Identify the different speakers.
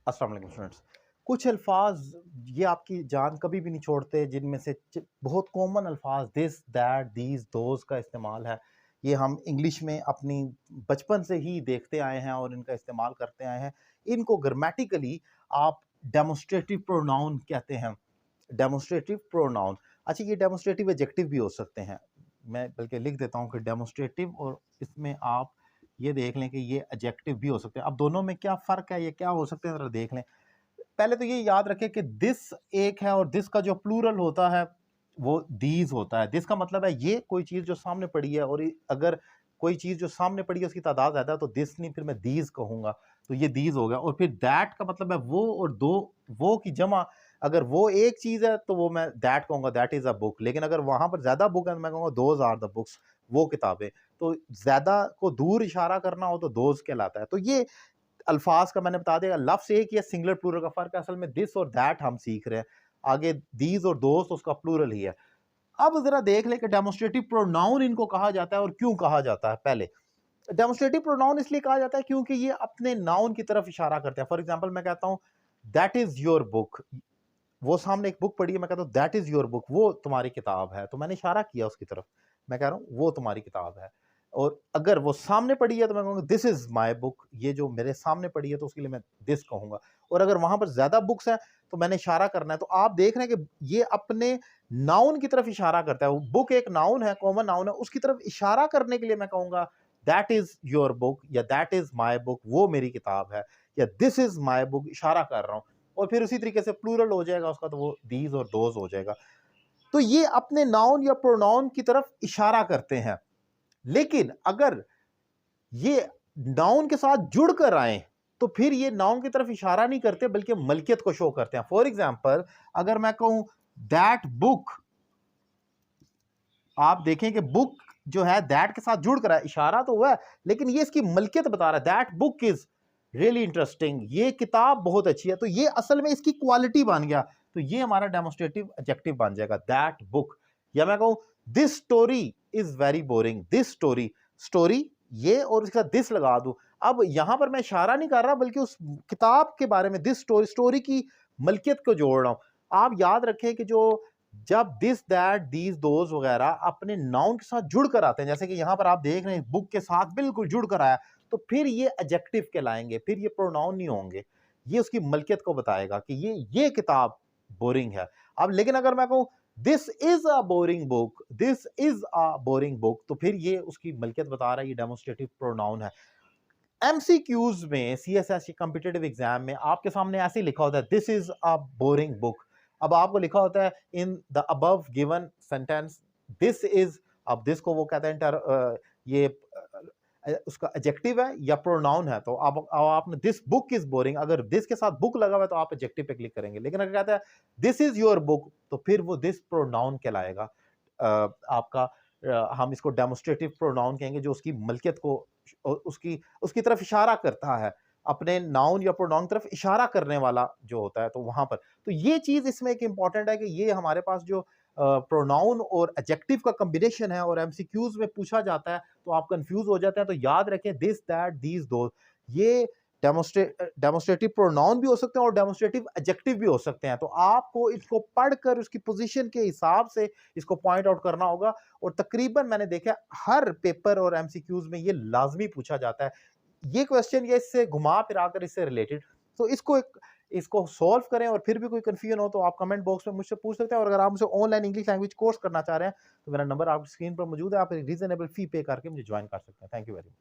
Speaker 1: अस्सलाम वालेकुम स्टूडेंट्स। कुछ अल्फाज ये आपकी जान कभी भी नहीं छोड़ते, जिनमें से बहुत कॉमन अल्फाज दिस दैट दीज दोज का इस्तेमाल है। ये हम इंग्लिश में अपनी बचपन से ही देखते आए हैं और इनका इस्तेमाल करते आए हैं। इनको ग्रामेटिकली आप डेमोस्ट्रेटिव प्रोनाउन कहते हैं। डेमोस्ट्रेटिव प्रोनाउन, अच्छा ये डेमोस्ट्रेटिव एडजेक्टिव भी हो सकते हैं। मैं बल्कि लिख देता हूँ कि डेमोस्ट्रेटिव, और इसमें आप ये देख लें कि ये एडजेक्टिव भी हो सकते हैं। अब दोनों में क्या फ़र्क है, ये क्या हो सकते हैं, ज़रा देख लें। पहले तो ये याद रखें कि दिस एक है और दिस का जो प्लूरल होता है वो दीज होता है। दिस का मतलब है ये कोई चीज़ जो सामने पड़ी है, और अगर कोई चीज़ जो सामने पड़ी है उसकी तादाद ज़्यादा है तो दिस नहीं, फिर मैं दीज कहूँगा, तो ये दीज हो गया। और फिर दैट का मतलब है वो, और दो वो की जमा। अगर वो एक चीज़ है तो वो मैं दैट कहूँगा, दैट इज़ अ बुक। लेकिन अगर वहाँ पर ज़्यादा बुक है तो मैं कहूँगा दोज आर द बुक्स, वो किताबें। तो ज़्यादा को दूर इशारा करना हो तो दोज कहलाता है। तो ये अल्फाज का मैंने बता दिया। लफ्ज़ एक ही है, सिंगुलर प्लूरल का फ़र्क है। असल में दिस और दैट हम सीख रहे हैं, आगे दीज और दोस्त उसका प्लूरल ही है। अब ज़रा देख लें कि डेमोस्ट्रेटिव प्रोनाउन इनको कहा जाता है और क्यों कहा जाता है। पहले डेमोस्ट्रेटिव प्रोनाउन इसलिए कहा जाता है क्योंकि ये अपने नाउन की तरफ इशारा करते हैं। फॉर एग्जांपल मैं कहता हूँ दैट इज़ योर बुक, वो सामने एक बुक पड़ी है, मैं कहता हूँ दैट इज़ योर बुक, वो तुम्हारी किताब है, तो मैंने इशारा किया उसकी तरफ। मैं कह रहा हूँ वो तुम्हारी किताब है। और अगर वो सामने पड़ी है तो मैं कहूँगा दिस इज़ माय बुक, ये जो मेरे सामने पड़ी है, तो उसके लिए मैं दिस कहूँगा। और अगर वहाँ पर ज़्यादा बुक्स हैं तो मैंने इशारा करना है। तो आप देख रहे हैं कि ये अपने नाउन की तरफ इशारा करता है। वो बुक एक नाउन है, कॉमन नाउन है, उसकी तरफ इशारा करने के लिए मैं कहूँगा दैट इज़ योर बुक, या दैट इज़ माय बुक, वो मेरी किताब है, या दिस इज़ माय बुक, इशारा कर रहा हूँ। और फिर उसी तरीके से प्लूरल हो जाएगा उसका, तो वो दीज और दोज हो जाएगा। तो ये अपने नाउन या प्रोनाउन की तरफ इशारा करते हैं। लेकिन अगर ये नाउन के साथ जुड़कर आए तो फिर ये नाउन की तरफ इशारा नहीं करते, बल्कि मलकियत को शो करते हैं। फॉर एग्जाम्पल अगर मैं कहूं दैट बुक, आप देखें कि बुक जो है दैट के साथ जुड़ कर है, इशारा तो हुआ है लेकिन ये इसकी मलकियत बता रहा है। That book is really interesting, ये किताब बहुत अच्छी है, तो ये असल में इसकी क्वालिटी बन गया। तो ये हमारा डेमोस्ट्रेटिव एडजेक्टिव बन जाएगा, दैट बुक। या मैं कहूं this story is very boring, this story, story ये और इसका दिस लगा दूं। अब यहां पर मैं इशारा नहीं कर रहा, बल्कि उस किताब के बारे में, दिस स्टोरी, स्टोरी की मलकियत को जोड़ रहा हूं। आप याद रखें कि जो जब दिस दैट दीज दोज वगैरह अपने नाउन के साथ जुड़ कर आते हैं, जैसे कि यहां पर आप देख रहे हैं बुक के साथ बिल्कुल जुड़ कर आया, तो फिर ये एडजेक्टिव कहलाएंगे, फिर ये प्रोनाउन नहीं होंगे। ये उसकी मलकियत को बताएगा कि ये किताब बोरिंग है। अब लेकिन अगर मैं कहूं this is a boring book, this is a boring book, तो फिर ये उसकी मलकियत बता रहा है, ये डेमोस्ट्रेटिव प्रोनाउन है। एमसीक्यूज में, सीएसएस कॉम्पिटिटिव एग्जाम में आपके सामने ऐसे ही लिखा होता है this is a boring book. अब आपको लिखा होता है in the above given sentence this is, अब दिस को वो कहते हैं ये उसका एडजेक्टिव है या प्रोनाउन है। तो अब आपने दिस बुक इज बोरिंग, अगर दिस के साथ बुक लगा हुआ है तो आप एडजेक्टिव पे क्लिक करेंगे। लेकिन अगर कहता है दिस इज योर बुक, तो फिर वो दिस प्रोनाउन कहलाएगा। आपका हम इसको डेमोस्ट्रेटिव प्रोनाउन कहेंगे, जो उसकी मलकियत को उसकी उसकी तरफ इशारा करता है, अपने नाउन या प्रोनाउन की तरफ इशारा करने वाला जो होता है, तो वहां पर। तो ये चीज इसमें एक इंपॉर्टेंट है कि ये हमारे पास जो प्रोनाउन और एडजेक्टिव का कॉम्बिनेशन है और एमसीक्यूज में पूछा जाता है तो आप कंफ्यूज हो जाते हैं। तो याद रखें दिस दैट दीज दो, ये डेमोस्ट्रेटिव प्रोनाउन भी हो सकते हैं और डेमोस्ट्रेटिव एडजेक्टिव भी हो सकते हैं। तो आपको इसको पढ़कर उसकी पोजीशन के हिसाब से इसको पॉइंट आउट करना होगा। और तकरीबन मैंने देखा हर पेपर और एमसीक्यूज में ये लाजमी पूछा जाता है, ये क्वेश्चन या इससे घुमा फिरा कर इससे रिलेटेड। तो इसको सॉल्व करें, और फिर भी कोई कंफ्यूजन हो तो आप कमेंट बॉक्स में मुझसे पूछ सकते हैं। और अगर आप मुझसे ऑनलाइन इंग्लिश लैंग्वेज कोर्स करना चाह रहे हैं तो मेरा नंबर आपकी स्क्रीन पर मौजूद है, आप एक रीजनेबल फी पे करके मुझे ज्वाइन कर सकते हैं। Thank you very much.